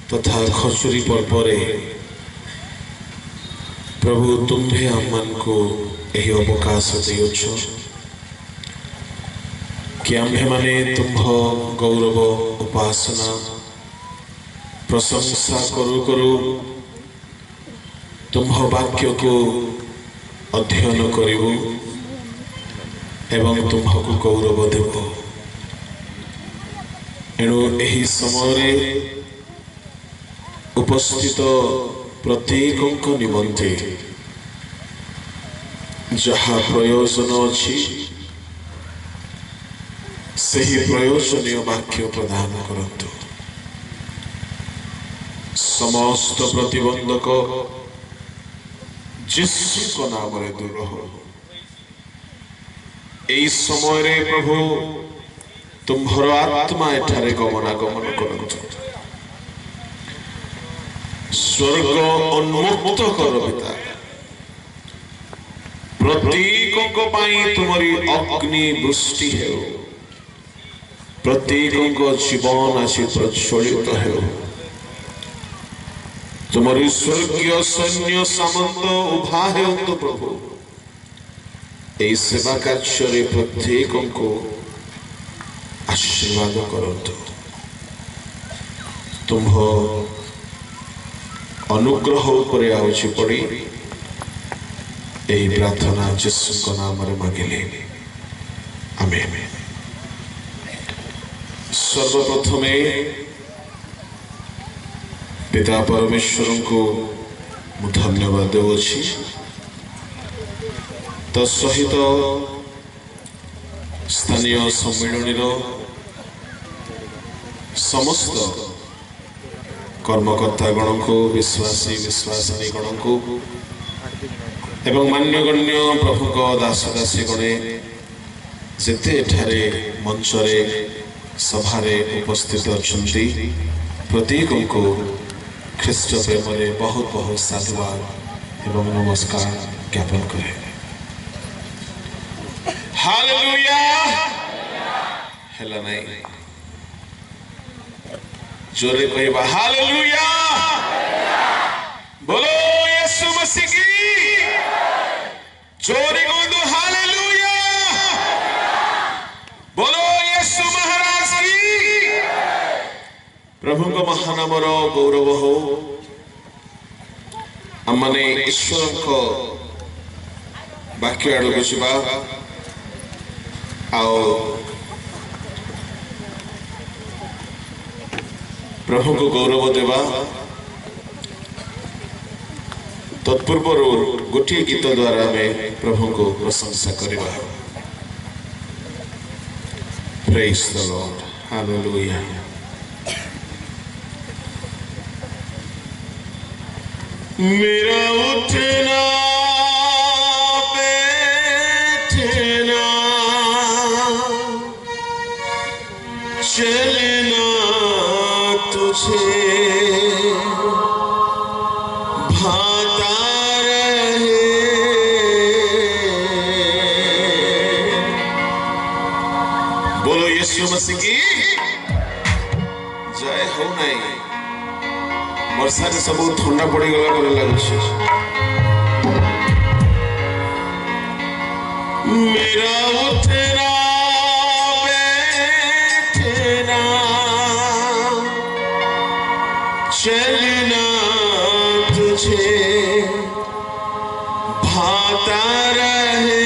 तथा खजुरी पर्व प्रभु तुम्हें आम को यही अवकाश देउछ कि आम्भे माने तुम्ह गौरव उपासना प्रशंसा करू करू तुम्ह वाक्य को अध्ययन करिबु एवं तुम्ह को गौरव देव। एणु एही समय उपस्थित प्रत्येक निमंते जहाँ प्रयोजन अच्छी सही प्रयोजनीय वाक्य प्रदान करंतु। समस्त प्रतिबंधक यीशु नाम रे दूर हो। एई समय रे प्रभु तुम्हार आत्मा एठारे गमनागमन करंतु। स्वर्ग उन्मुक्त कर पिता। प्रत्येक तुम्हारी अग्नि वृष्टि है। प्रत्येक जीवन आज प्रज्वलित है। तुम्हारी स्वर्गीय सैन्य सामंत उभा है तो प्रभु यही सेवा कार्य प्रत्येक को आशीर्वाद करंतु। तुम अनुग्रह उपरे आउछि पड़ी यही प्रार्थना यीशु नाम रे मांगिले आमेन। सर्वप्रथमे पिता परमेश्वर को धन्यवाद देउछि। तत्सहित स्थानीय सम्मेलन समस्त कर्मकर्ता गण को विश्वासी विश्वासिनी गण को एवं मान्यगण्य प्रभु दासदासी गणे जेते एठारे मंचरे सभारे उपस्थित अछंती प्रत्येक को ख्रीष्ट प्रेम रे बहुत बहुत साधुवाद एवं नमस्कार ज्ञापन करे। हालेलुया हेला नहीं जोरे कहबा हालेलुया। बोलो यीशु मसीह की जोरे गोंदो हालेलुया। बोलो यीशु महाराज की। प्रभु को महानामर गौरव हो। आमने ईश्वर को वाक्य आड़ बसवा आओ प्रभु को गौरव देवा। तत्पूर्वर गोटे गीत द्वारा में प्रभु को प्रशंसा करवा। Praise the Lord hallelujah. मेरा उठना बैठना चलना तुझे भाता रहे। बोलो यीशु मसीह की जय हो। नहीं वर्षा सब ठंडा पड़ी गला करे लागुଛି। मेरा उठना बैठना चलना तुझे भाता रहे।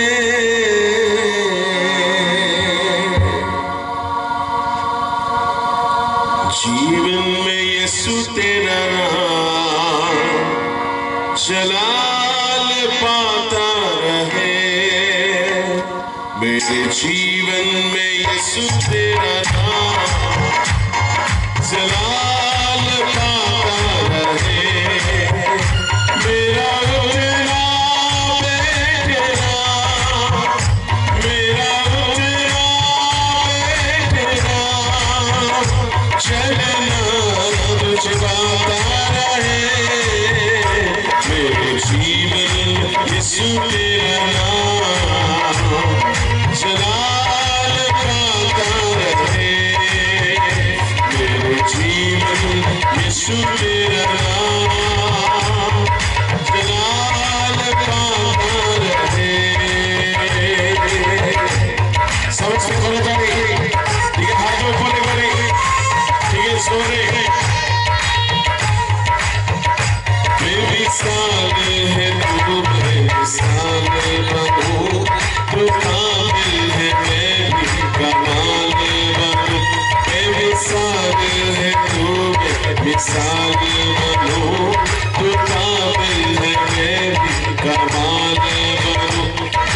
जीवन में यीशु तेरा नाम जलाल पाता रहे। मेरे जीवन में यीशु तेरा नाम जलाल पाता रहे। मेरा उठना बैठना मेरा उठना बैठना चलना तुझे भाता रहे। मेरे जीवन यीशु तेरा नाम जलाल पाता रहे। मेरे जीवन यीशु यीशु तेरा नाम जलाल पाता रहे। समझ बोलो जानी ठीक है, हाथ ऊपर करी ठीक है, सोने बेमिसाल है तू, बेमिसाल बनूं तू कामिल है, मैं भी कमाल बनूं। बेमिसाल है तू, बेमिसाल बनूं तू कामिल है, मैं भी कमाल बनूं।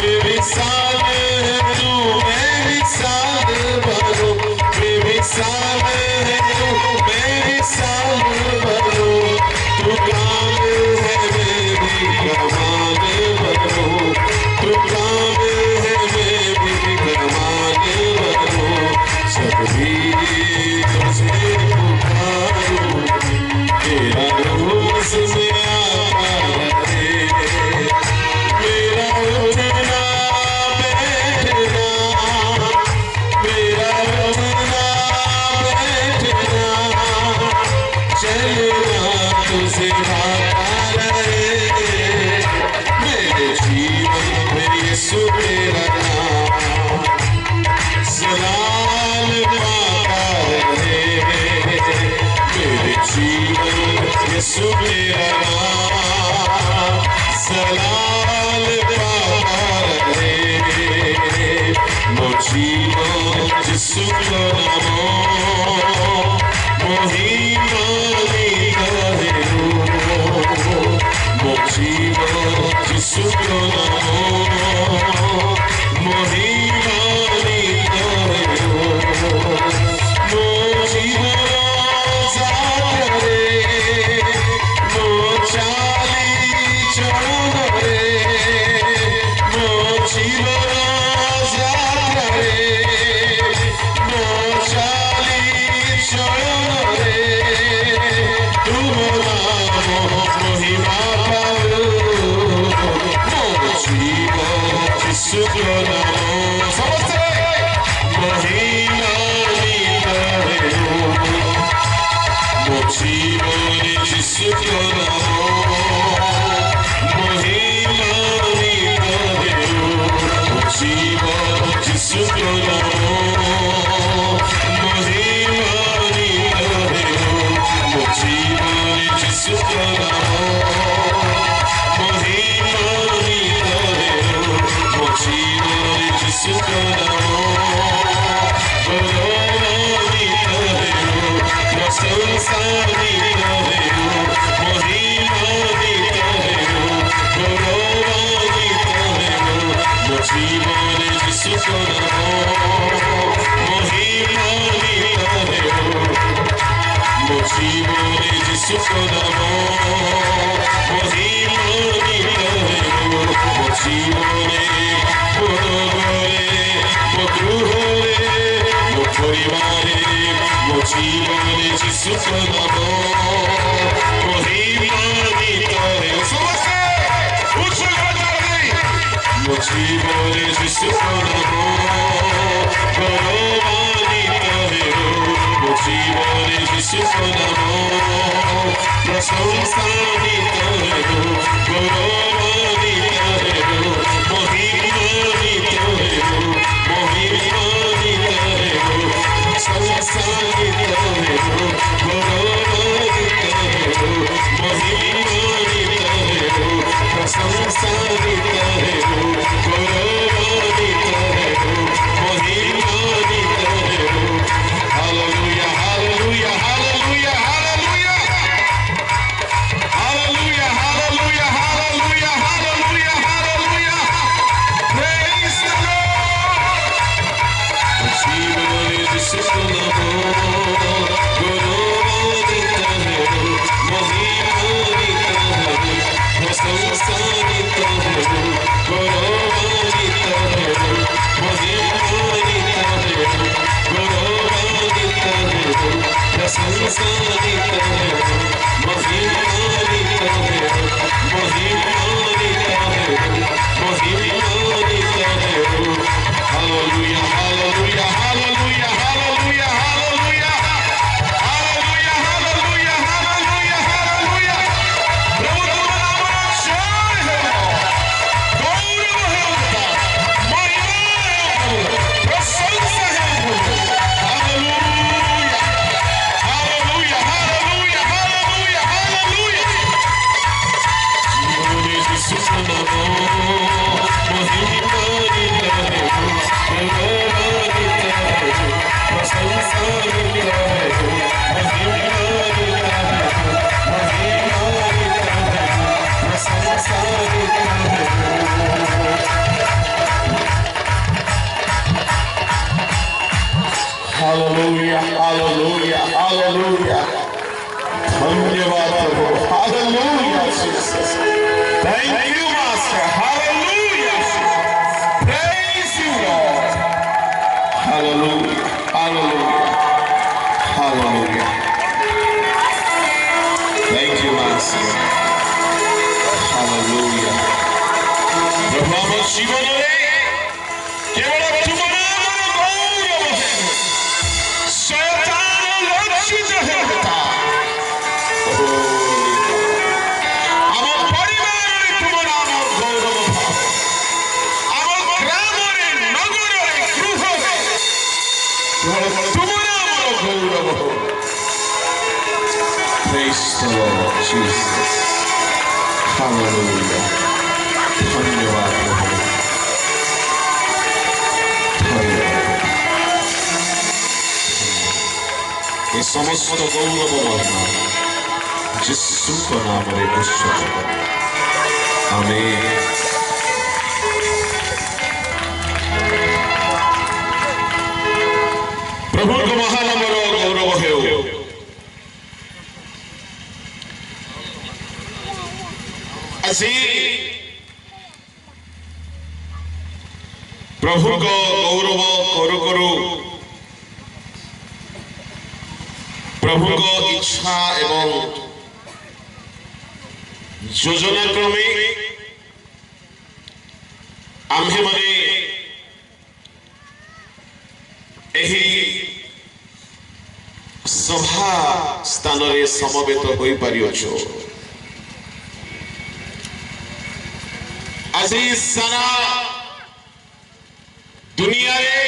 बेमिसाल है तू, बेमिसाल बनूं, बेमिसाल है तू, बेमिसाल बनूं तू कामिल है, मैं भी कमाल बनूं। तू कामिल है, मैं भी कमाल बनूं। जब भी तुझे पुकारूं तेरा रोज में आता रहे। मेरा उठना बैठना, मेरा उठना बैठना, चलना तुझे आता रहे। मेरे जीवन में यीशु तेरा नाम जलाल पाता रहे। मेरे जीवन में यीशु तेरा नाम जलाल पाता रहे। मो जीवन यीशु को नामो मोहिमानी करे हो। मो जीवन यीशु को नामो मोहिमानी करे हो। मो जीवन जातरे, मो चाली चौनरे, मो जीवन जातरे, मो चाली चौनरे, तुम नाम महिमा पाओ। मो जीवन यीशु को नामो समझते महिमानी करे हो। मो जीवन यीशु को नामो महिमानी करे हो। मो जीवन यीशु को नामो महिमानी करे हो। मो जीवन यीशु को नामो महिमानी करे हो। मो जीवन यीशु को नामो महिमानी करे हो। प्रशंसानी करे हो, महिमानी करे हो, गौरवानी करे हो। मो जीवन यीशु को नामो महिमानी करे हो। मो जीवन यीशु को नामो महिमानी करे हो। मो जीवन मो घरे मो गृहरे मो परिवारे मो जीवन यीशु को नामो महिमानी करे हो। समझते उच्च गौरवानी मो जीवन यीशु को नामो गौरवानी करे हो। मो जीवन यीशु को नामो प्रशंसानी करे हो, गौरवानी करे हो, महिमानी करे हो, महिमानी करे हो, प्रशंसानी करे हो, गौरवानी करे हो, महिमानी करे हो, प्रशंसानी करे हो, गौरवानी करे हो, महिमानी करे हो। Hallelujah hallelujah hallelujah hallelujah hallelujah hallelujah hallelujah hallelujah hallelujah. Praise the Lord। जीवन यीशु को नामो गौरवानी करे हो, महिमानी करे हो, प्रशंसानी करे हो, गौरवानी करे हो, महिमानी करे हो, गौरवानी करे हो, प्रशंसानी करे हो, महिमानी करे हो, महिमानी करे हो, महिमानी करे हो। Hallelujah hallelujah hallelujah hallelujah hallelujah hallelujah hallelujah hallelujah Hallelujah, hallelujah. धन्यवाद प्रभु. Hallelujah, Jesus. Thank you, Master. Hallelujah. Praise you, Lord. Hallelujah, hallelujah, hallelujah. Thank you, Master. Hallelujah. प्रभु हम जीवन में केवल तुम नाम गौरव है. शैतान लज्जित है. हम परिवार में तुम नाम गौरव है. हम ग्राम में नगर में गृह में तुम नाम गौरव है. Praise the Lord Jesus. Hallelujah. धन्यवाद प्रभु. ये समस्त गौरव महिमा यीशु के नाम में उत्सर्जित करें. आमीन. प्रभु को महानामर गौरव है. असी प्रभु को गौरव करू करू प्रभु को इच्छा एवं योजना क्रमे आम्भे माने एही सभा स्थान रे समवेत होई पारियोछु. आज सारा दुनिया रे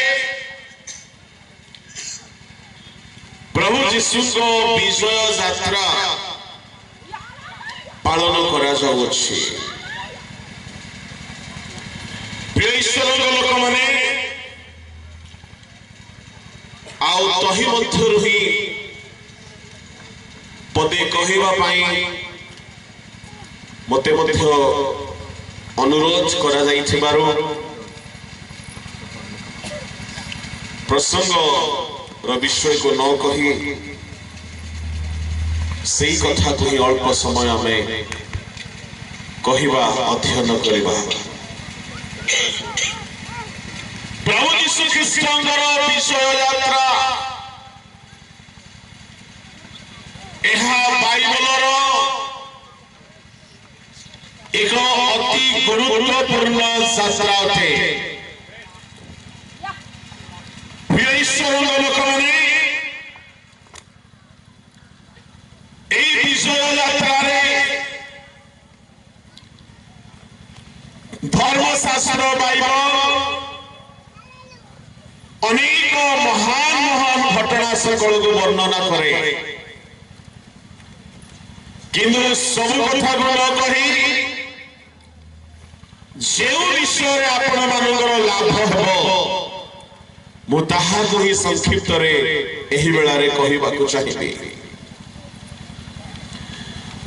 प्रभु यीशु को विजय यात्रा पालन करा जाउछि. प्रिय ईश्वर लोक माने आउ तही मध्यरु ही पदे कहिबा पाई मते मध्य अनुरोध करा जाइथिबारु प्रसंग विषय को न कही सही कथा को ही अल्प समय में कहवा अध्ययन करवा. प्रभु यीशु ख्रीष्टंकर विषय यात्रा यह बाइबलर एक अति गुरुत्वपूर्ण शास्त्र अटे. ईश्वर लोक मैंने विजय यात्रा धर्मशास्त्र बाइबल अनेक महान महान घटना सकल को वर्णना करे. किंतु सब कथा को न कही जो विषय आपण मानकर लाभ हो मु ताहाको ही संक्षिप्त रे एही बेला रे कहिबाकु चाहिबी.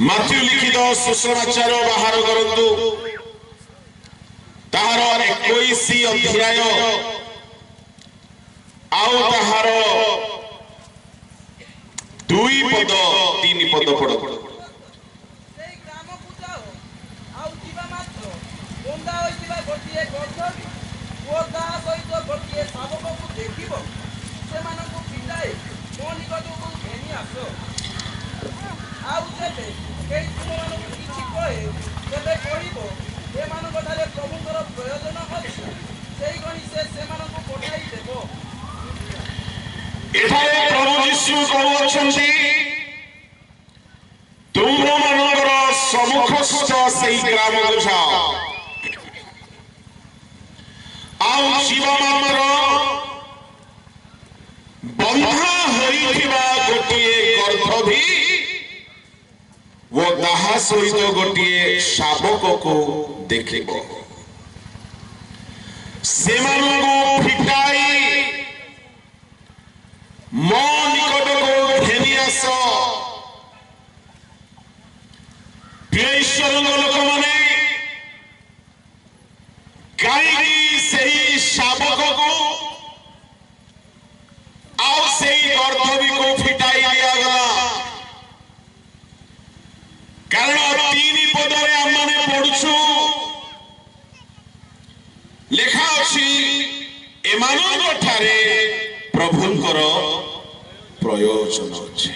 माथ्यू लिखित सुसमाचार बाहर करंतु ताहार 21 अध्याय आउ ताहार 2 पद 3 पद पढ. सेई ग्राम पूजाओ आउ जीवा मात्र गोंदा होइतिबा गोटिए गछ गोदा सहित गोटिए शावक को देखिबो सेमानकु पिटाई मो निकटकु घेनी आसो. आउ जेबे केई तुममानकु किछि कहे तेबे कहिबो एमानक ठारे प्रभुଙ୍କର प्रयोजन अछि सेई गणी से सेमानकु पठाई देबो. एठारे प्रभु यीशु कहउछन्ति तुममानकर सम्मुखस्थ सेई ग्राम को जाओ आउ जीवा मात्र बंधा होइथिबा गोटिए गर्भ भी वो दाहा सहित गोटिए शावक को देखिबो. सेमानकु फिटाई मो निकटको घेनी आस. ईश्वर लोक माने कहीं शावक को आउ से गर्भ भी को प्रयोजन अच्छे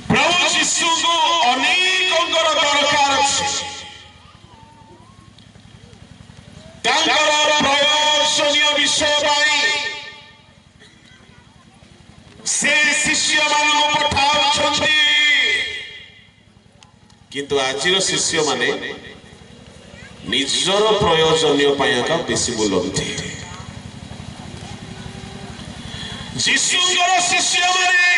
प्रभु जीशु को अनेक दरकार अच्छे प्रयोजनीय विषय से शिष्य मान पठाउछन्ति किंतु आजिर शिष्य माने निजर प्रयोजनीय पाइका बेसी बोलती जीशुଙ୍କର शिष्य माने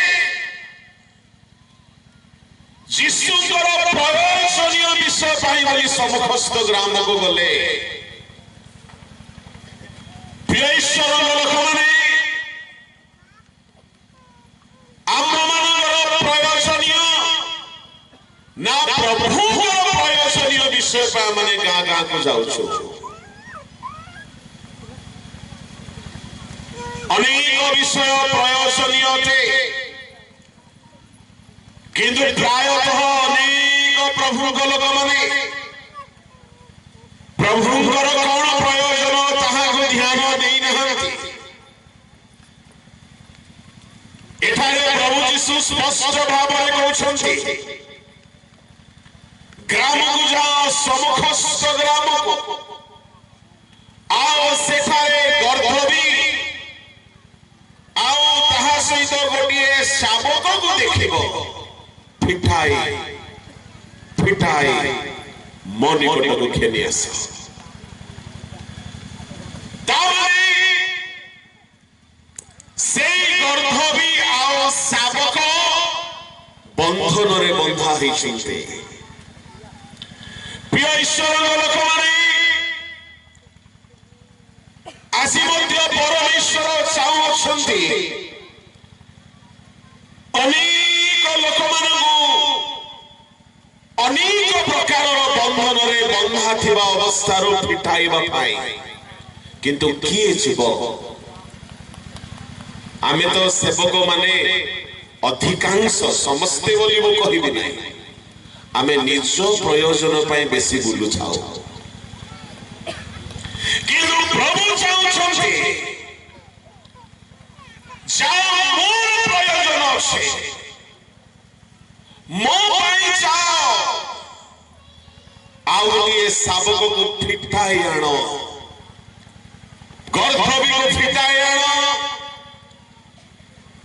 जीशुଙ୍କର प्रयोजनीय विषय पाई बोली समस्त ग्राम को गले प्रिय ईश्वर लोक माने आम मानकर प्रयोजनीय ना प्रभु प्रयोजनीय विषय पाई माने गाँ गाँ को जाउछु अनेक विषय प्रयोजनीय थे किंतु प्रायतः अनेक प्रभु लोक माने प्रभुଙ୍କର कौन प्रयोजन ताहा को ध्यान देई नहंती एठारे प्रभु यीशु स्पष्ट भाव में कहउछन्ति ग्राम को जाओ समस्त ग्राम को आओ सेठारे गर्भवी आओ ताहा सहित गोटिए शाबक को देखिबो फिटाई फिटाई मो निकट को खेनी आस से गर्भवी आओ शाबक बंधन रे बंधा होइछन्ते प्रिय ईश्वर लोक माने आसी मध्य परमेश्वर चाहुछन्ति अनेक लोक मानकु अनेक प्रकार बंधन रे बंधा थिबा अवस्थारो फिटाइबा पाई किंतु किए जीव आमे तो सेवक माने अधिकांश समस्ते बोली मु कहिबि नै आमे निज प्रयोजन पाई बेसी बुलु छाओ किंतु प्रभु चाहुछन्ति जाओ मूल प्रयोजन अछि मो पाई जाओ आउ गोटे शाबक को फिटाई आनो गर्भवी को फिटाई आनो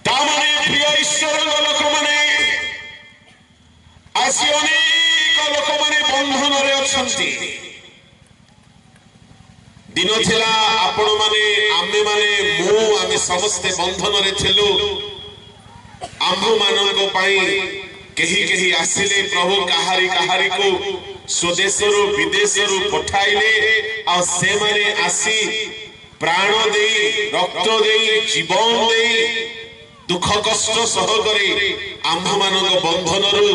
तामाने प्रिय ईश्वर लोक माने आसी अनेक लोक माने बंधन रे अछंती दिन थिला आपण माने आमे माने मु आमे समस्त बंधन रे थिलु आम्भु मानन को पाई केही केही आसिले प्रभु कहारी कहारी को स्वदेशरु विदेशरु पठाइले आ से माने आसी प्राण देई रक्त देई जीवन देई दुख कष्ट सह करे आम मानक बंधनरु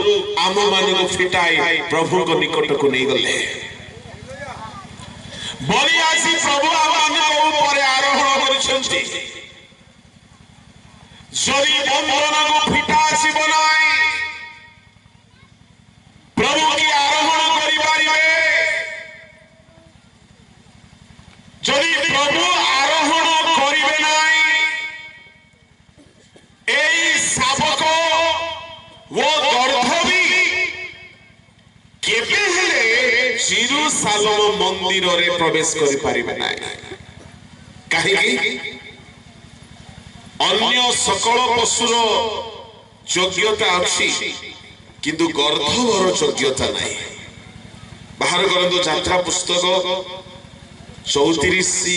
आम मानक फिटाई प्रभु को निकट को नहीं गले बलि आसी प्रभु आम ऊपर आरोहण करिसेंती जरी बंधन को फिटा आसी बनाई प्रभु की आरोहण करि पारिबे जरी प्रभु आरोहण करिबे नाही एई शाबक वो गर्भवी केबे हेले जेरूसालेम मंदिर रे प्रवेश करि पारिबे नाही काहेकि अन्य सकल पशुर योग्यता अछि किंतु गर्भवर योग्यता नाही बाहर करंतु यात्रा पुस्तक 34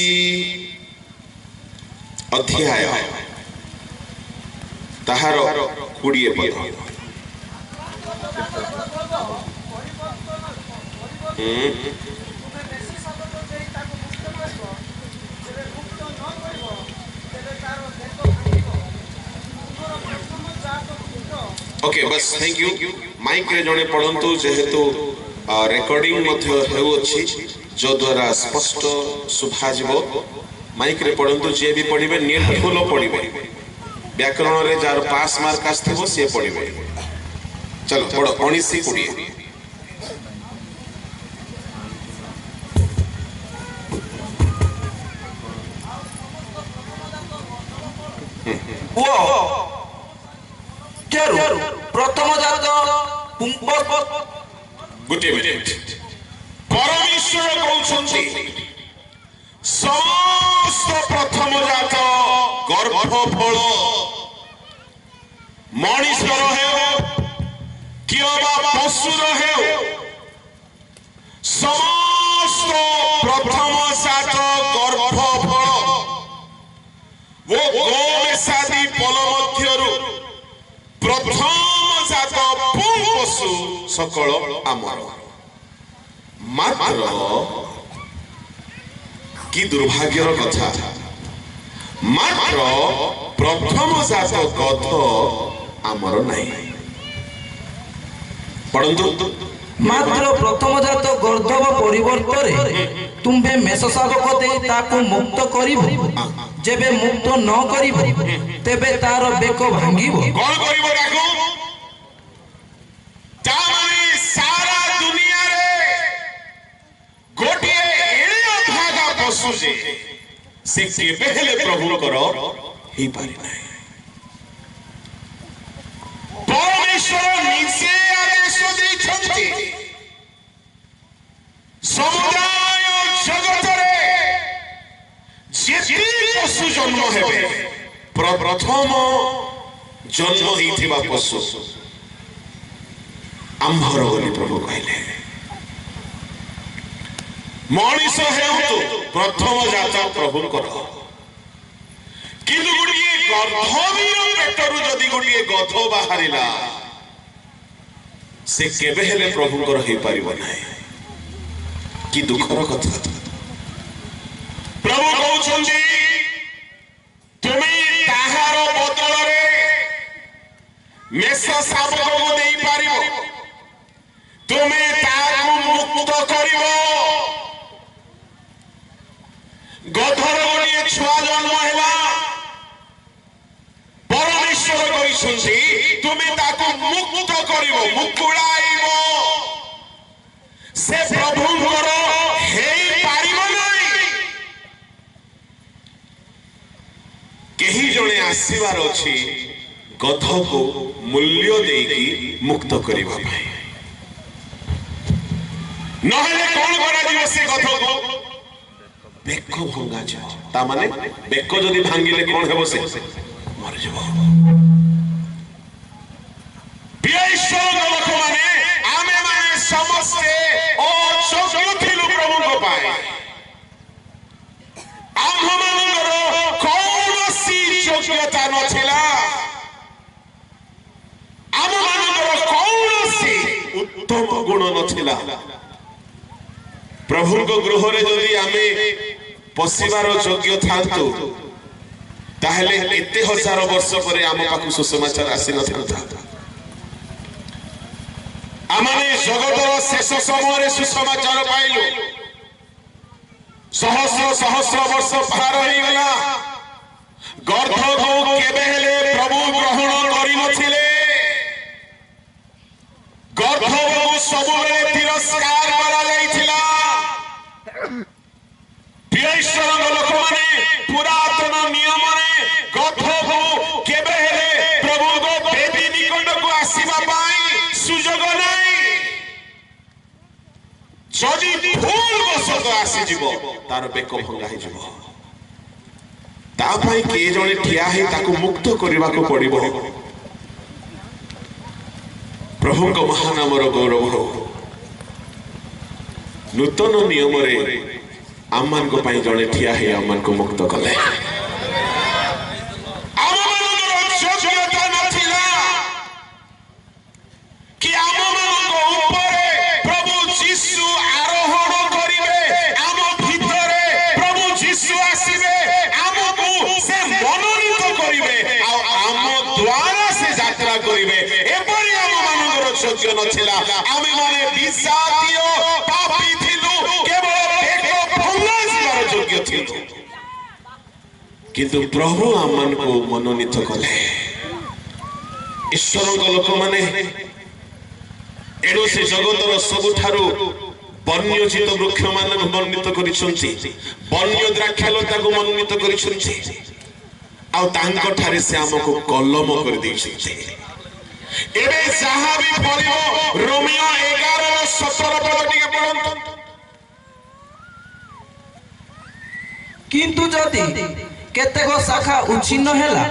अध्याय ताहार 20 पद ओके बस थैंक यू माइक रे जणे पढंतु जेहेतु रेकॉर्डिंग मध्ये हेउ अछि जो द्वारा स्पष्ट सुभा जीवो माइक रे पढंतु जे भी पढिबे नेट फुल पढिबे व्याकरण रे जार पास मार्क आस्थेबो से पढिबे चलो पढो 19-20 प्रथम जात गोटे मिनिट परमेश्वर कहउछन्ति समस्त प्रथम जात गर्भफल मनुष्यर हेउ किबा पशुर हेउ समस्त प्रथम जात गर्भफल वो गोमेसादी पल मध्यरु प्रथम जात पशु सकल आमर मात्र कि दुर्भाग्यर कथा मात्र प्रथम जात गध आमर नहीं पढ़ंतु मात्र प्रथम जात गर्धव परिवर्तन तुम्हे मेष शावक दे ताकू मुक्त करिब जेबे मुक्त न करिब तेबे तार बेक भांगिब कौन करिब राखो ता माने सारा दुनिया रे गोटे एळे भागा पशु जे से केबे हेले प्रभु कर ही पारि नाही परमेश्वर निजे आदेश दैछन्ति समुदाय जगत रे जेति पशु जन्म हेबे प्रथम जन्म होइथिबा पशु आंभर बोली प्रभु कहले मनुष्य हेतु प्रथम जात प्रभु कर किंतु गोटे गर्भवीर पेटरू जदि गोटे गध बाहरिला से केबे हेले प्रभुकर हो पारिब नाही कि दुखर कथा प्रभु कहउछन्ति तुमे ताहार बदल रे मेष शावक को देई पारिबो तुमे ताकू मुक्त करिबो गधर गोटे छुआ जन्म हैला परमेश्वर कहउछन्ति तुमे ताकू मुक्त करिबो मुकुड़ाइबो से प्रभुଙ୍କର हेई पारिबो नाही केही जणे आसीबार अछि गध को मूल्य देकी मुक्त करिबा भाई नहले कोन करा दिबो से गध को बेक भंगा छ ता माने बेक जदी भांगिले कोन हेबो से मर जबो बियेश्वर लोक माने आमे माने समस्ते ओ जोग्य थिलु प्रभु को पाए आम मानकर कौनसी योग्यता नथिला आम मानकर कौनसी उत्तम गुण नथिला प्रभु को गृह रे जदि आमे पसिबार योग्य थांतु ताहले एते हजार वर्ष परे आम पाखु सुसमाचार आसी न थांता आमाने जगतर शेष समय सुसमाचार पाइलु सहस्र सहस्र वर्ष पार हो गला गर्भ को केबे हेले प्रभु ग्रहण करि नथिले गर्भ को सब बेले तिरस्कार करा जाइथिला बियेश्वर लोक माने पुरातन नियम रे गर्भ को केबे हेले प्रभु को बेदी निकट को आसीबा पाई सुजोग नाही जदि भूल बसत आसी जीवो तार बेक भंगा ही जीवो ता भाई के जने ठिया है ताको मुक्त करबा को पड़िबो प्रभु को महानामर गौरव हो नूतन नियम रे आमान को पाई जने ठिया है आमान को मुक्त कले कि प्रभु जीशु आरोहण करिवे आम भितरे प्रभु जीशु आसीबे आमको से मनोनीत करिवे आम द्वारा से यात्रा करिवे एपरि आम मानकर योग्य नथिला आमे माने विषादीय पापी थिलु केवल बेक भंगा जिबार योग्य थिलु किंतु प्रभु आमन को मनोनीत कले ईश्वर लोक माने एणु से जगतर सबुठारु वन्यजीत वृक्ष मान मनोनीत करिसंती वन्य द्राक्षालता को मनोनीत करिसंती आउ तांको ठारे से हमको कलम कर देछिते एबे जहां भी पड़िबो रोमियो 11:17 पद टिके पढंतु किंतु जदि केतेक शाखा उच्छिन्न हेला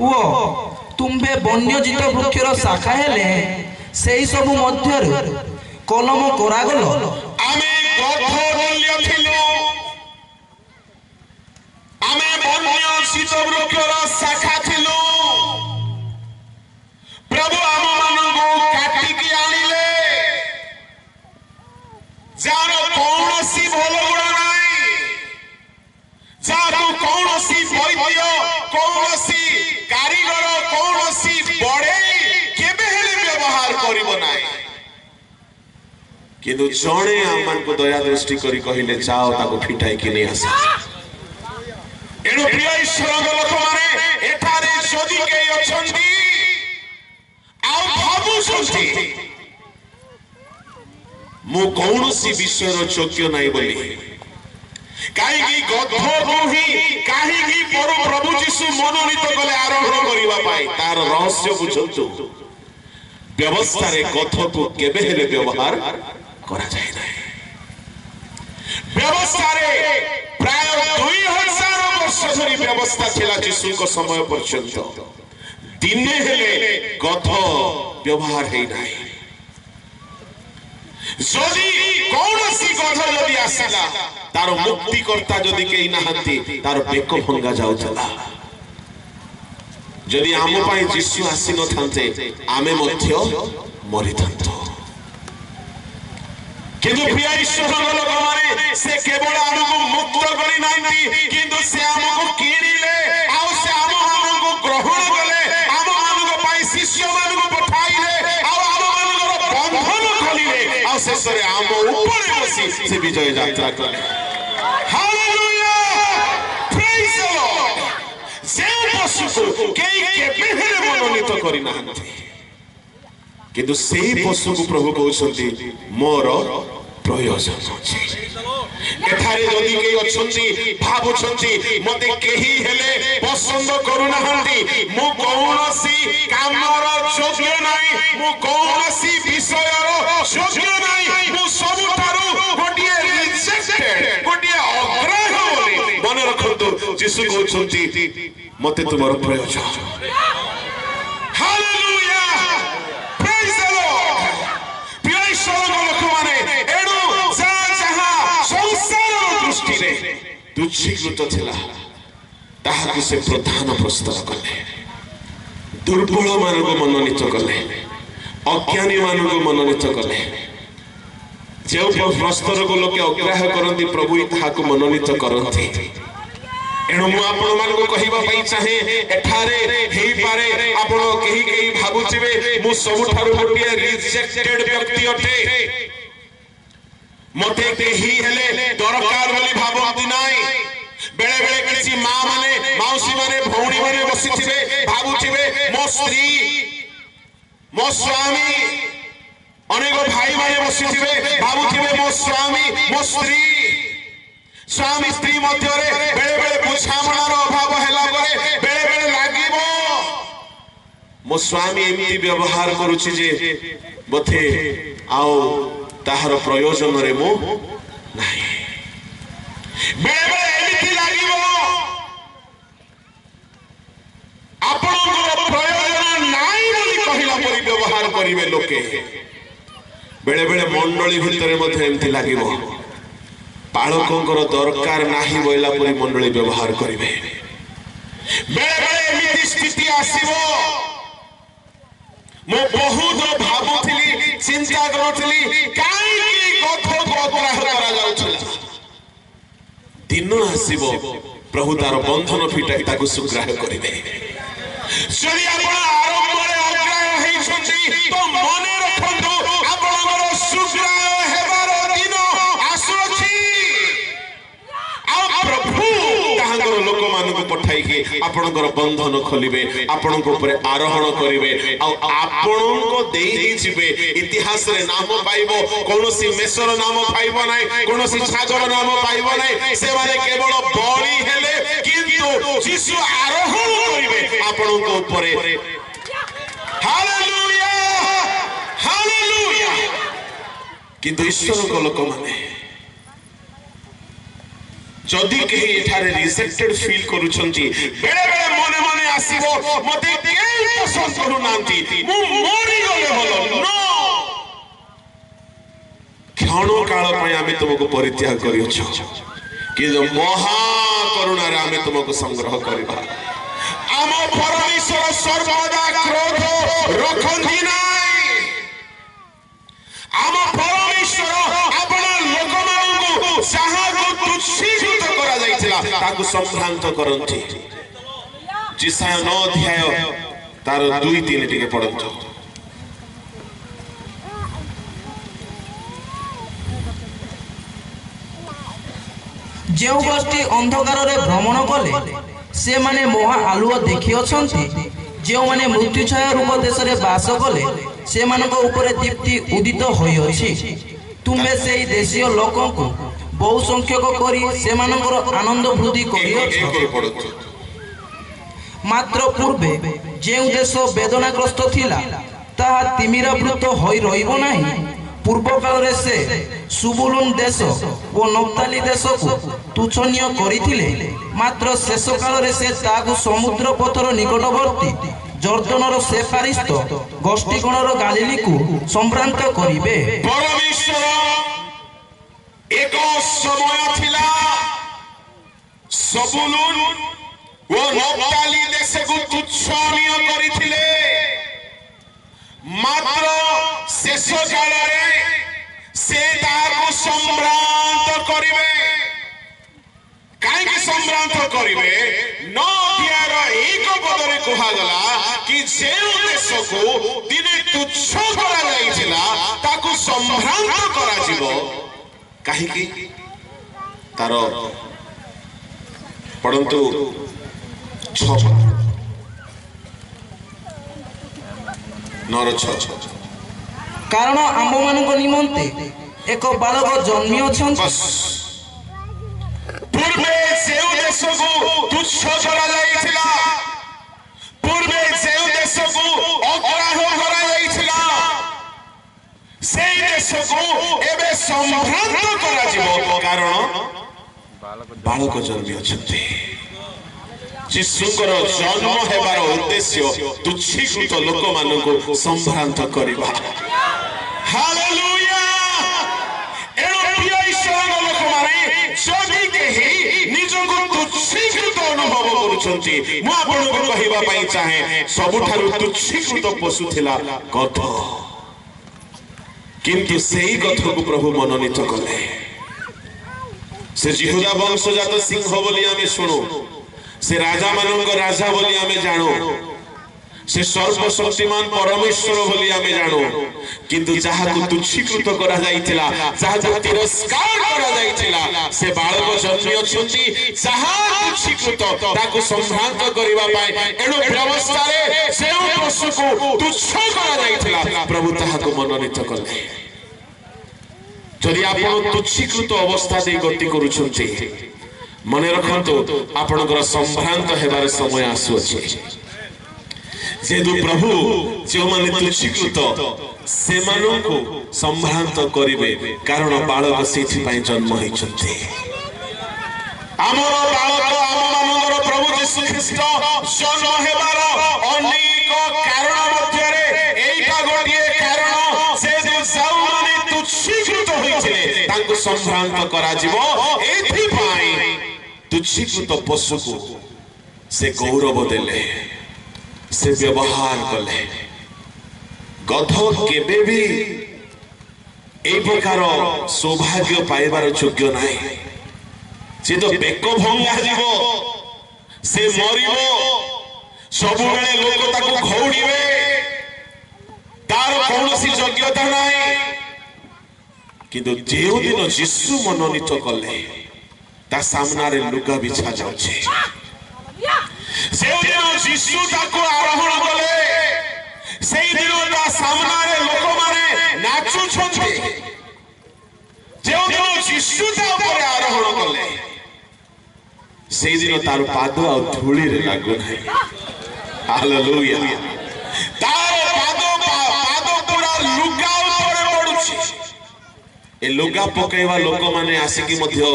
ओ तुम्भे वन्यजीत वृक्षर शाखा हेले सेई सब मध्यरु कलम करागलो आमे गठमूल्य थिलु आमे वन्यजीत वृक्षर शाखा थिलु प्रभु आम मानंगु काटिकी आनिले जार कौनसी भल गुण नाही जार कौनसी वैद्य कौनसी कारीगर कौनसी बड़े केबे हेले व्यवहार करिबो नाही किंतु जणे आमान को दया दृष्टि करी कहिले जाओ ताको फिटाई कि नहीं आसा एनु प्रिय ईश्वर लोक माने एठारे जदि के अछंती आउ भाबु सुनती मु कौनसी विषयर योग्य नाही बोली काहे की गधो ही काहे की पर प्रभु यीशु मनोनीत कले आरोहण करिवा पाई तार रहस्य बुझंतु व्यवस्था रे गधो को केबे हेले व्यवहार करा जाय नाही व्यवस्था रे प्राय 2000 वर्ष धरि व्यवस्था थिला यीशु को समय पर्यंत दिने हेले गधो व्यवहार हे नाही जदि कौनसी गध जदि आसिला तार मुक्तिकर्ता जदि केही नाहंती तार बेक भंगा जाउतला जदि आम पाई यीशु आसी न थांते आमे मध्य मरि थांतो किंतु प्रिय ईश्वर लोक माने से केवल हमको मुक्त करी नांती किंतु से हमको किनिले आउ से हम हमको ग्रहण कले हम हमको पाई शिष्य मानको पठाइले आउ हम मानकर बंधन खोलिले आउ शेषरे हम ऊपर बसी से विजय यात्रा कले हालेलुया प्रेज द लॉर्ड जे पशु को केबे हेले मनोनीत करी नांती किंतु सेही पशु को प्रभु कहउछंती मोर प्रयोजन अछि एठारे जदि के अछंती भाबुछंती मते केही हेले पसंद करू नाहंती मु कौनसी कामर योग्य नाही मु कौनसी विषयर योग्य नाही मु सब तारू गोटिए रिजेक्टेड गोटिए अग्राह्य बोली मन रखंतु यीशु कहउछंती मते तुमर प्रयोजन हालेलुया प्रेज द लॉर्ड प्रिय ईश्वर लोक माने एडु जा जहा संसार दृष्टि रे तुच्छीकृत थिला ताहाकु से प्रधान प्रस्ताव कले दुर्बल मानको मनोनीत कले अज्ञानी मानको मनोनीत कले जे प्रस्तर को लोके अग्राह्य करंती प्रभु ताहाकु मनोनीत करंती एणु मु आपण मानको कहिबा पई चाहे एठारे हेई पारे आपण केही केही भाबुथिबे मु सबठारु गोटिए रिजेक्टेड व्यक्ति अटे मते केही हेले दरकार बोली भाबंती नाही बेले बेले किछि मां माने मौसी माने भौणी माने बसिथिबे भाबुथिबे मो स्त्री मो स्वामी अनेक भाई माने बसिथिबे भाबुथिबे मो स्वामी मो स्त्री स्वामी स्त्री मध्य बेले बेले बुझामणार अभाव हैला परे बेले बेले लागिबो मो स्वामी एमती व्यवहार करूछि जे बथे आओ ताहार प्रयोजन रे मो नाही बेले बेले एमती लागिबो आपनकर प्रयोजन नाही बोली कहिला परि व्यवहार करिवे लोके बेले बेले मंडली भितरे मध्ये एमती लागिबो पालकों दरकार नाही बोला परी मंडली व्यवहार करिवे बेले बेले एमिति स्थिति आसीबो मो बहुत भाबुथिली चिंता करूथिली काई की गथो गोग्राह करा जाउछला दिन आसीबो प्रभु तार बंधन फिटाई ताकु सुग्राह करिवे जदि आपण आरंभ रे अग्राह हेइ छथि तो मने रखंतु आपनकर सुग्राह हेबार दिन आसुछि आ प्रभु ताहांकर लोक मानको पठाई ଥାଇକି ଆପଣଙ୍କର ବନ୍ଧନ ଖୋଲିବେ, ଆପଣଙ୍କ ଉପରେ ଆରୋହଣ କରିବେ, ଆଉ ଆପଣଙ୍କ ଦେଇ ଯିବେ। ଇତିହାସରେ ନାମ ପାଇବ, କୌଣସି ମେଷର ନାମ ପାଇବ ନାହିଁ, କୌଣସି ଛାଗର ନାମ ପାଇବ ନାହିଁ। ସେମାନେ କେବଳ ବଳି ହେଲେ, କିନ୍ତୁ ଯୀଶୁ ଆରୋହଣ କରିବେ ଆପଣଙ୍କ ଉପରେ। Hallelujah, hallelujah. କିନ୍ତୁ ଈଶ୍ୱରଙ୍କ ଲୋକମାନେ ଯଦି କେହି ଏଠାରେ ରିଜେକ୍ଟେଡ ଫିଲ୍ କରୁଛନ୍ତି, ବେଳେ ବେଳେ ମନେ ମନେ ଆସିବ ମତେ କେହି ପସନ୍ଦ କରୁନାହାନ୍ତି, ମୁଁ ମରିଗଲେ ଭଲ। କ୍ଷଣ କାଳ ପାଇଁ ଆମେ ତୁମକୁ ପରିତ୍ୟାଗ କରିଅଛୁ, କିନ୍ତୁ ମହା କରୁଣାରେ ଆମେ ତୁମକୁ ସଂଗ୍ରହ କରିବା। ଆମ ପରମେଶ୍ୱର ସର୍ବଦା କ୍ରୋଧ ରଖନ୍ତି ନାହିଁ। ଆମ ପରମେଶ୍ୱର ଆପଣ ଲୋକମାନଙ୍କୁ ଯାହାକୁ ତୁଚ୍ଛୀକୃତ କରାଯାଇଥିଲା ତାକୁ ସମ୍ଭ୍ରାନ୍ତ କରନ୍ତି। ଯିଶାୟ 9 ଅଧ୍ୟାୟ ତାର 2-3 ଟିକେ ପଢନ୍ତୁ। ଯେଉଁ ଗୋଷ୍ଠୀ ଅନ୍ଧକାରରେ ଭ୍ରମଣ କଲେ ସେମାନେ ମହା ଆଲୁଅ ଦେଖିଅଛନ୍ତି, ଯେଉଁମାନେ ମୃତ୍ୟୁଛାୟା ରୂପ ଦେଶରେ ବାସ କଲେ ସେମାନଙ୍କ ଉପରେ ଦୀପ୍ତି ଉଦିତ ହୋଇଅଛି। ତୁମେ ସେହି ଦେଶୀୟ ଲୋକଙ୍କୁ ବହୁ ସଂଖ୍ୟକ କରି ସେମାନଙ୍କର ଆନନ୍ଦ ବୃଦ୍ଧି କରିଅଛ। ମାତ୍ର ପୂର୍ବେ ଯେଉଁ ଦେଶ ବେଦନାଗ୍ରସ୍ତ ଥିଲା ତାହା ତିମିରାବୃତ ହୋଇ ରହିବ ନାହିଁ। ପୂର୍ବ କାଳରେ ସେ ସୁବୁଲୁନ୍ ଦେଶ ଓ ନପ୍ତାଲି ଦେଶକୁ ତୁଚ୍ଛନୀୟ କରିଥିଲେ, ମାତ୍ର ଶେଷ କାଳରେ ସେ ତାହାକୁ ସମୁଦ୍ର ପଥର ନିକଟବର୍ତ୍ତୀ ଜର୍ଦ୍ଦନର ସେପାରିସ୍ତ ଗୋଷ୍ଠୀଗଣର ଗାଲିଲିକୁ ସମ୍ଭ୍ରାନ୍ତ କରିବେ। ପରମେଶ୍ୱର ଏକ ସମୟ ଥିଲା ସୁବୁଲୁନ୍ ଓ ନପ୍ତାଲି ଦେଶକୁ ତୁଚ୍ଛନୀୟ କରିଥିଲେ, ମାତ୍ର ଶେଷ କାଳରେ ସେ ତାହାକୁ ସମ୍ଭ୍ରାନ୍ତ କରିବେ। କାହିଁକି ସମ୍ଭ୍ରାନ୍ତ କରିବେ? 9 ଅଧ୍ୟାୟର 1 ପଦରେ କୁହାଗଲା କି ଯେଉଁ ଦେଶକୁ ଦିନେ ତୁଚ୍ଛ କରାଯାଇଥିଲା ତାକୁ ସମ୍ଭ୍ରାନ୍ତ କରାଯିବ। କାହିଁକି? ତାର ପଢନ୍ତୁ 6 9:6। କାରଣ ଆମ୍ଭମାନଙ୍କ ନିମନ୍ତେ ଏକ ବାଳକ ଜନ୍ମି ଅଛନ୍ତି। ପୂର୍ବେ ଯେଉଁ ଦେଶକୁ ତୁଚ୍ଛ କରାଯାଇଥିଲା, ପୂର୍ବେ ଯେଉଁ ଦେଶକୁ ଅଗ୍ରାହ୍ୟ କରାଯାଇଥିଲା, সেই ଦେଶକୁ ଏବେ ସମ୍ଭ୍ରାନ୍ତ କରାଯିବ। କାରଣ ବାଳକ ଜନ୍ମି ଅଛନ୍ତି। ଯୀଶୁଙ୍କର ଜନ୍ମ ହେବାର ଉଦ୍ଦେଶ୍ୟ ତୁଚ୍ଛୀକୃତ ଲୋକମାନଙ୍କୁ ସମ୍ଭ୍ରାନ୍ତ କରିବା। ହାଲେଲୁୟା। ଏଣୁ ପ୍ରିୟ ଈଶ୍ୱରଙ୍କ ଲୋକମାନେ, ଯଦି କେହି ନିଜକୁ ତୁଚ୍ଛୀକୃତ ଅନୁଭବ କରୁଛନ୍ତି, ମୁଁ ଆପଣଙ୍କୁ କହିବା ପାଇଁ ଚାହେଁ ସବୁଠାରୁ ତୁଚ୍ଛୀକୃତ ପଶୁ ଥିଲା ଗଧ। କିନ୍ତୁ ସେହି ଗଧକୁ ପ୍ରଭୁ ମନୋନୀତ କଲେ। ସେ ଜିହୁଦା ବଂଶଜାତ ସିଂହ ବୋଲି ଆମେ ଶୁଣୁ, ସେ ରାଜା ମାନଙ୍କ ରାଜା ବୋଲି ଆମେ ଜାଣୁ, ସେ ସର୍ବଶକ୍ତିମାନ ପରମେଶ୍ୱର ବୋଲି ଆମେ ଜାଣୁ। କିନ୍ତୁ ଯାହାକୁ ତୁଚ୍ଛୀକୃତ କରାଯାଇଥିଲା, ଯାହାକୁ ତିରସ୍କାର କରାଯାଇଥିଲା, ସେ ବାଳକ ଜନ୍ମି ଅଛନ୍ତି ଯାହା ତୁଚ୍ଛୀକୃତ ତାକୁ ସମ୍ଭ୍ରାନ୍ତ କରିବା ପାଇଁ। ଏଣୁ ବ୍ୟବସ୍ଥାରେ ଯେଉଁ ପଶୁକୁ ତୁଚ୍ଛ କରାଯାଇଥିଲା ପ୍ରଭୁ ତାହାକୁ ମନୋନୀତ କଲେ। ଯଦି ଆପଣ ତୁଚ୍ଛୀକୃତ ଅବସ୍ଥା ଦେଇ ଗତି କରୁଛନ୍ତି, ମନେ ରଖନ୍ତୁ ଆପଣଙ୍କର ସମ୍ଭ୍ରାନ୍ତ ହେବାର ସମୟ ଆସୁଅଛି। ଯେହେତୁ ପ୍ରଭୁ ଯେଉଁମାନେ ତୁଚ୍ଛୀକୃତ ସେମାନଙ୍କୁ ସମ୍ଭ୍ରାନ୍ତ କରିବେ, କାରଣ ବାଳକ ସେଇଥିପାଇଁ ଜନ୍ମ ହୋଇଛନ୍ତି। ଆମର ବାଳକ ଆମମାନଙ୍କର ପ୍ରଭୁ ଯୀଶୁ ଖ୍ରୀଷ୍ଟ ଜନ୍ମ ହେବାର ଅନେକ କାରଣ ମଧ୍ୟରେ ଏଇଟା ଗୋଟିଏ କାରଣ, ସେ ଯେଉଁମାନେ ତୁଚ୍ଛୀକୃତ ହୋଇଥିଲେ ତାଙ୍କୁ ସମ୍ଭ୍ରାନ୍ତ କରାଯିବ। ଏଥିପାଇଁ ତୁଚ୍ଛୀକୃତ ପଶୁକୁ ସେ ଗୌରବ ଦେଲେ, ସେ ବ୍ୟବହାର କଲେ। ଗଧ କେବେ ବି এই প্রকার সৌভাগ্য পাইবার যোগ্য নাই। সে তো বেক ভঙ্গা যাব, সে মরিব, ସବୁବେଳେ লোক তাকে ঘৌড়িবে, তার কৌশি যোগ্যতা নাই। কিন্তু যেদিন যিশু মনোনীত কলে তা সামনারে লুগা বিছা যাচ্ছে। से यीशु ताको आरोहण कले से दिन ता सामने लोक माने नाचु छथि जे दिन यीशु ता ऊपर आरोहण कले से दिन तार पाद आ धूली रे लागु नाही हालेलुया तार पाद पूरा लुगा ऊपर पडुछि ए लुगा पकेवा लोक माने आसिकी मध्य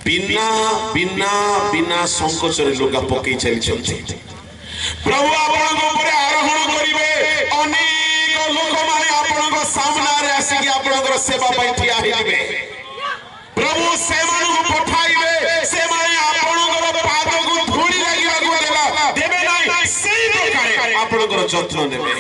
बिना बिना बिना संकोच रे लुगा पकई चली छथि प्रभु आपन ऊपर आरोहण करिवे अनेक लोक माने आपन सामने रे आसिकी आपन सेवा पई ठिया हिबे प्रभु से मानु पठाइबे से माने आपन पाद को धूली लागि लागु देबे नाही सेही प्रकार आपन जत्न नेबे